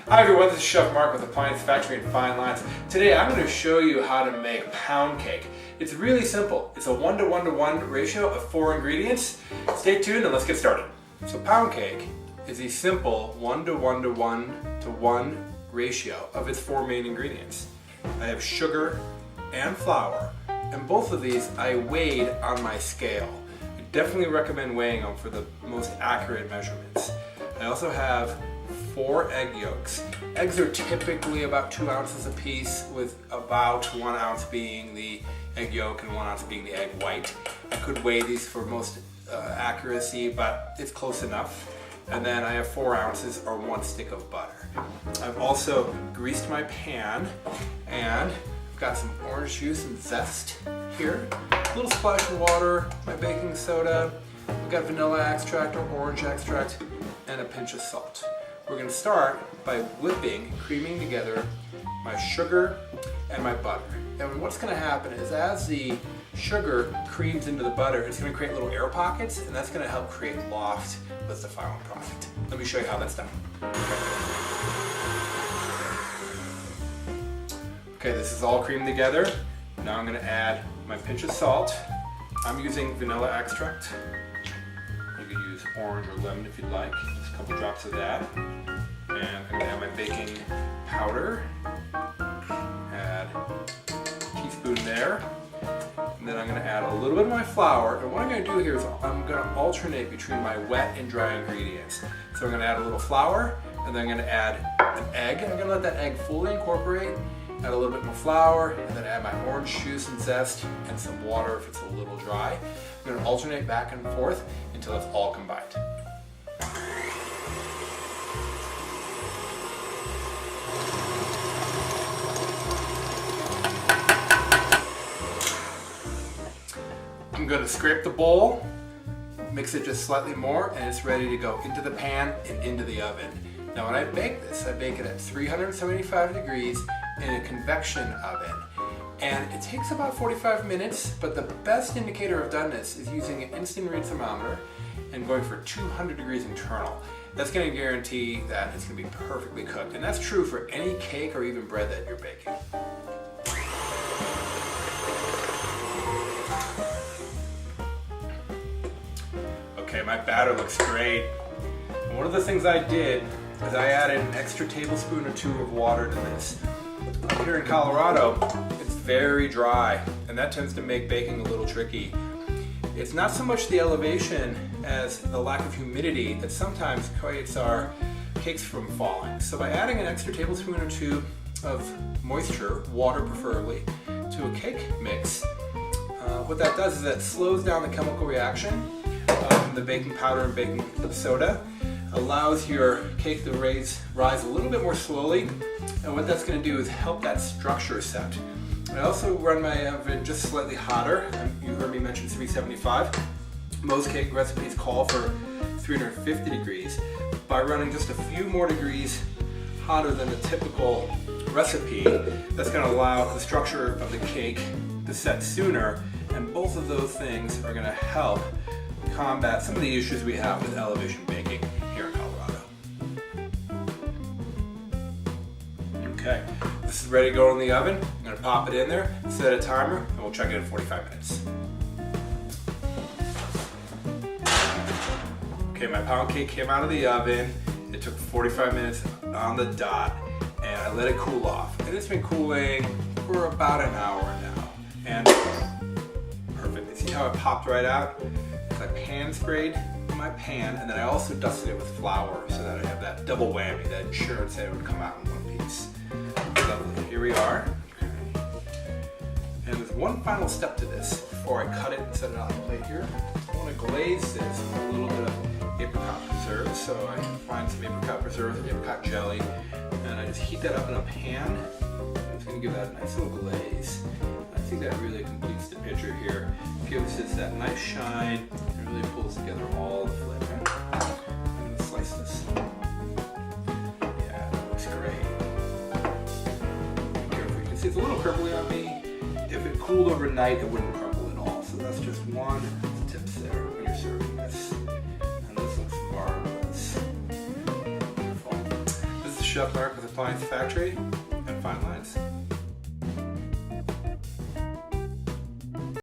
Hi everyone, this is Chef Mark with Appliance Factory and Fine Lines. Today I'm going to show you how to make pound cake. It's really simple. It's a 1:1:1 ratio of 4 ingredients. Stay tuned and let's get started. So pound cake is a simple 1:1:1 ratio of its 4 main ingredients. I have sugar and flour, and both of these I weighed on my scale. I definitely recommend weighing them for the most accurate measurements. I also have 4 egg yolks. Eggs are typically about 2 ounces a piece, with about 1 ounce being the egg yolk and 1 ounce being the egg white. I could weigh these for most accuracy, but it's close enough. And then I have 4 ounces or 1 stick of butter. I've also greased my pan, and I've got some orange juice and zest here, a little splash of water, my baking soda, I've got vanilla extract or orange extract, and a pinch of salt. We're going to start by creaming together my sugar and my butter. And what's going to happen is as the sugar creams into the butter, it's going to create little air pockets, and that's going to help create loft with the final product. Let me show you how that's done. Okay, this is all creamed together. Now I'm going to add my pinch of salt. I'm using vanilla extract. You could use orange or lemon if you'd like. Just a couple drops of that. And I'm going to add my baking powder. Add a teaspoon there. And then I'm going to add a little bit of my flour. And what I'm going to do here is I'm going to alternate between my wet and dry ingredients. So I'm going to add a little flour, and then I'm going to add an egg. I'm going to let that egg fully incorporate. Add a little bit more flour, and then add my orange juice and zest and some water if it's a little dry. I'm going to alternate back and forth until it's all combined. I'm going to scrape the bowl, mix it just slightly more, and it's ready to go into the pan and into the oven. Now when I bake this, I bake it at 375 degrees in a convection oven. And it takes about 45 minutes, but the best indicator of doneness is using an instant read thermometer and going for 200 degrees internal. That's going to guarantee that it's going to be perfectly cooked. And that's true for any cake or even bread that you're baking. Okay, my batter looks great. And one of the things I did is I added an extra tablespoon or 2 of water to this. Up here in Colorado, it's very dry, and that tends to make baking a little tricky. It's not so much the elevation as the lack of humidity that sometimes creates our cakes from falling. So by adding an extra tablespoon or 2 of moisture, water preferably, to a cake mix, what that does is it slows down the chemical reaction of the baking powder and baking soda, allows your cake to rise a little bit more slowly, and what that's going to do is help that structure set. I also run my oven just slightly hotter. You heard me mention 375. Most cake recipes call for 350 degrees. By running just a few more degrees hotter than the typical recipe, that's going to allow the structure of the cake to set sooner, and both of those things are going to help combat some of the issues we have with elevation baking here in Colorado. Okay, this is ready to go in the oven. I'm going to pop it in there, set a timer, and we'll check it in 45 minutes. Okay, my pound cake came out of the oven. It took 45 minutes on the dot, and I let it cool off. And it's been cooling for about an hour now. And perfect. See how it popped right out? I pan sprayed my pan, and then I also dusted it with flour so that I have that double whammy, that insurance that it would come out in one piece. Lovely. Here we are. Okay. And there's one final step to this before I cut it and set it on the plate here. I want to glaze this with a little bit of apricot preserve. So I find some apricot preserve and apricot jelly, and I just heat that up in a pan. It's going to give that a nice little glaze. I think that really completes the picture here. Gives it that nice shine and really pulls together all the flavor. I'm going to slice this. Yeah, that looks great. Be careful. You can see it's a little crumbly on me. If it cooled overnight, it wouldn't crumble at all. So that's just one tip there when you're serving this. And this looks marvelous. Wonderful. Chef Mark with Appliance Factory.